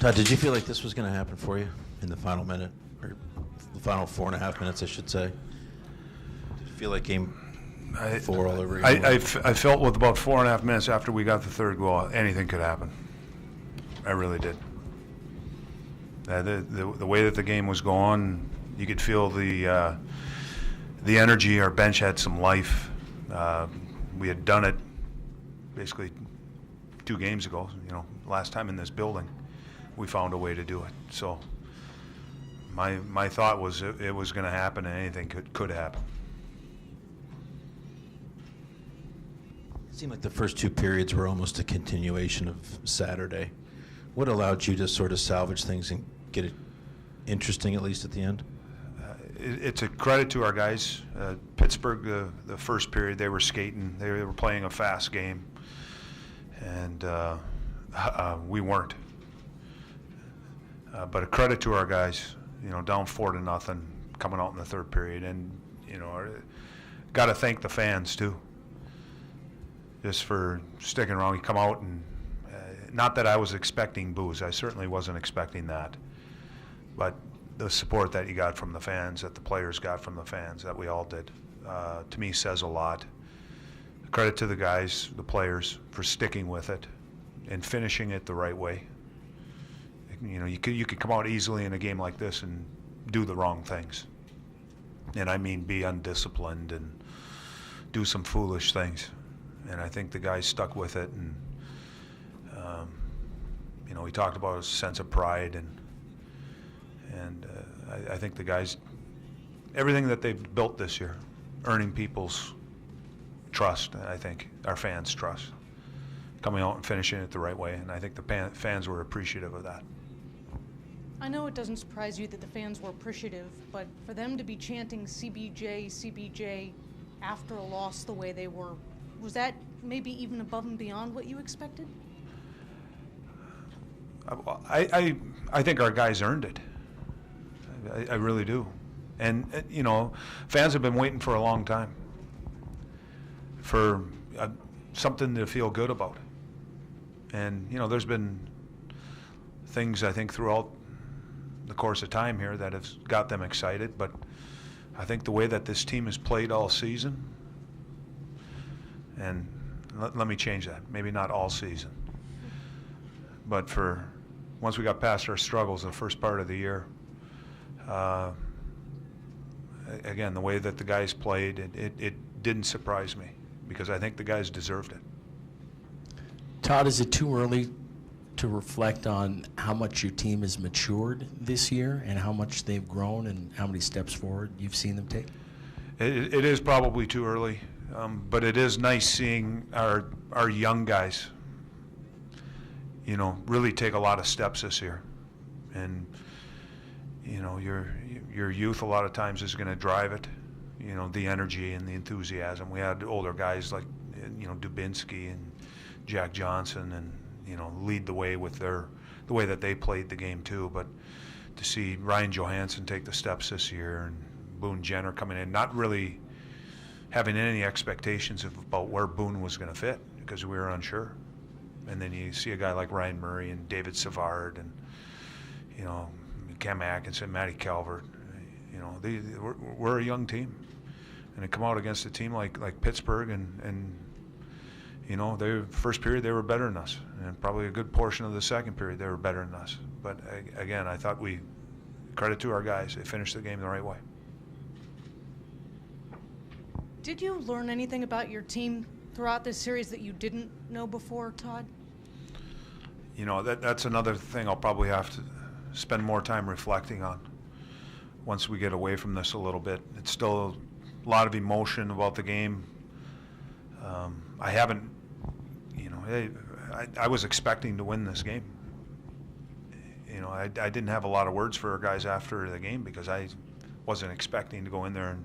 Todd, did you feel like this was going to happen for you in the final minute, or the final 4.5 minutes, I should say? Did you feel like game 4 all over again? I felt with about 4.5 minutes after we got the third goal, anything could happen. I really did. The way that the game was going, you could feel the energy. Our bench had some life. We had done it basically 2 games ago. Last time in this building, we found a way to do it. So my thought was it was going to happen, and anything could happen. It seemed like the first 2 periods were almost a continuation of Saturday. What allowed you to sort of salvage things and get it interesting, at least at the end? It's a credit to our guys. Pittsburgh, the first period, they were skating. They were playing a fast game, and we weren't. But a credit to our guys, down 4-0, coming out in the third period, and got to thank the fans too, just for sticking around. We come out and not that I was expecting boos. I certainly wasn't expecting that, but the support that you got from the fans, that the players got from the fans, that we all did, to me says a lot. Credit to the guys, the players, for sticking with it and finishing it the right way. You could come out easily in a game like this and do the wrong things. And I mean be undisciplined and do some foolish things. And I think the guys stuck with it. And, we talked about a sense of pride. And I think the guys, everything that they've built this year, earning people's trust, I think, our fans' trust, coming out and finishing it the right way. And I think the fans were appreciative of that. I know it doesn't surprise you that the fans were appreciative, but for them to be chanting CBJ, CBJ after a loss the way they were, was that maybe even above and beyond what you expected? I think our guys earned it. I really do. And, fans have been waiting for a long time for something to feel good about. And, there's been things, I think, throughout the course of time here that have got them excited, but I think the way that this team has played all season, and let me change that, maybe not all season, but for once we got past our struggles the first part of the year, again, the way that the guys played, it didn't surprise me, because I think the guys deserved it. Todd, is it too early to reflect on how much your team has matured this year and how much they've grown and how many steps forward you've seen them take? It is probably too early, but it is nice seeing our young guys, really take a lot of steps this year. And, your youth a lot of times is going to drive it, the energy and the enthusiasm. We had older guys like, Dubinsky and Jack Johnson, and lead the way with the way that they played the game too. But to see Ryan Johansson take the steps this year, and Boone Jenner coming in, not really having any expectations about where Boone was going to fit because we were unsure. And then you see a guy like Ryan Murray and David Savard and Cam Atkinson, Matty Calvert. We're a young team, and to come out against a team like Pittsburgh and their first period, they were better than us. And probably a good portion of the second period, they were better than us. But again, I thought credit to our guys, they finished the game the right way. Did you learn anything about your team throughout this series that you didn't know before, Todd? That's another thing I'll probably have to spend more time reflecting on once we get away from this a little bit. It's still a lot of emotion about the game. I haven't, I was expecting to win this game. I didn't have a lot of words for our guys after the game because I wasn't expecting to go in there and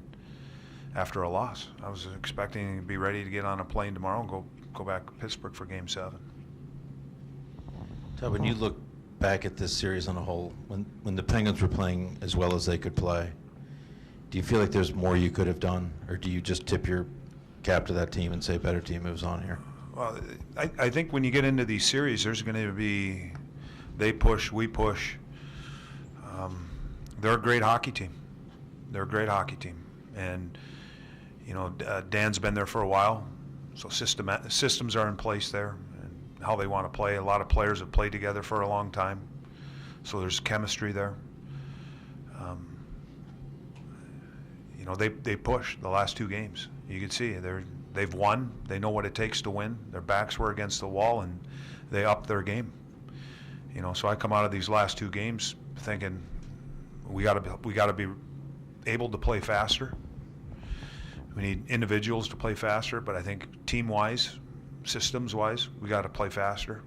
after a loss. I was expecting to be ready to get on a plane tomorrow and go back to Pittsburgh for Game 7. Todd, when you look back at this series on a whole, when the Penguins were playing as well as they could play, do you feel like there's more you could have done, or do you just tip your cap to that team and say better team moves on here? Well, I think when you get into these series, there's going to be They push, we push. They're a great hockey team. They're a great hockey team. And, you know, Dan's been there for a while, so systems are in place there and how they want to play. A lot of players have played together for a long time, so there's chemistry there. You know, they push the last 2 games. You can see they've won. They know what it takes to win. Their backs were against the wall, and they upped their game. You know, so I come out of these last 2 games thinking we got to be able to play faster. We need individuals to play faster, but I think team-wise, systems-wise, we got to play faster.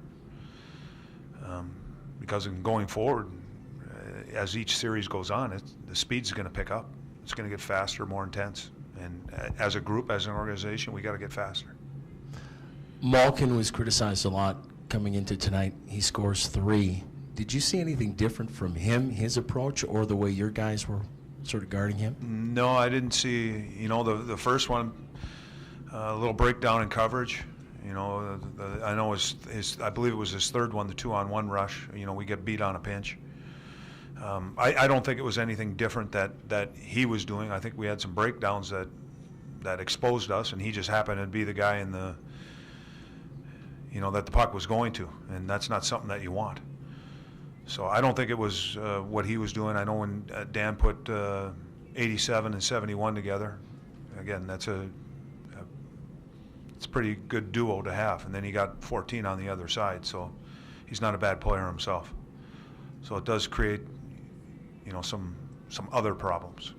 Because in going forward, as each series goes on, the speed's going to pick up. It's going to get faster, more intense. And as a group, as an organization, we got to get faster. Malkin was criticized a lot coming into tonight. He scores 3. Did you see anything different from him, his approach, or the way your guys were sort of guarding him? No, I didn't see. You know, the first one, a little breakdown in coverage. You know, I know I believe it was his 3rd one, the 2-on-1 rush. You know, we get beat on a pinch. I don't think it was anything different that he was doing. I think we had some breakdowns that exposed us, and he just happened to be the guy in the, you know, that the puck was going to, and that's not something that you want. So I don't think it was what he was doing. I know when Dan put 87 and 71 together, again, it's a pretty good duo to have. And then he got 14 on the other side, so he's not a bad player himself. So it does create, you know, some other problems.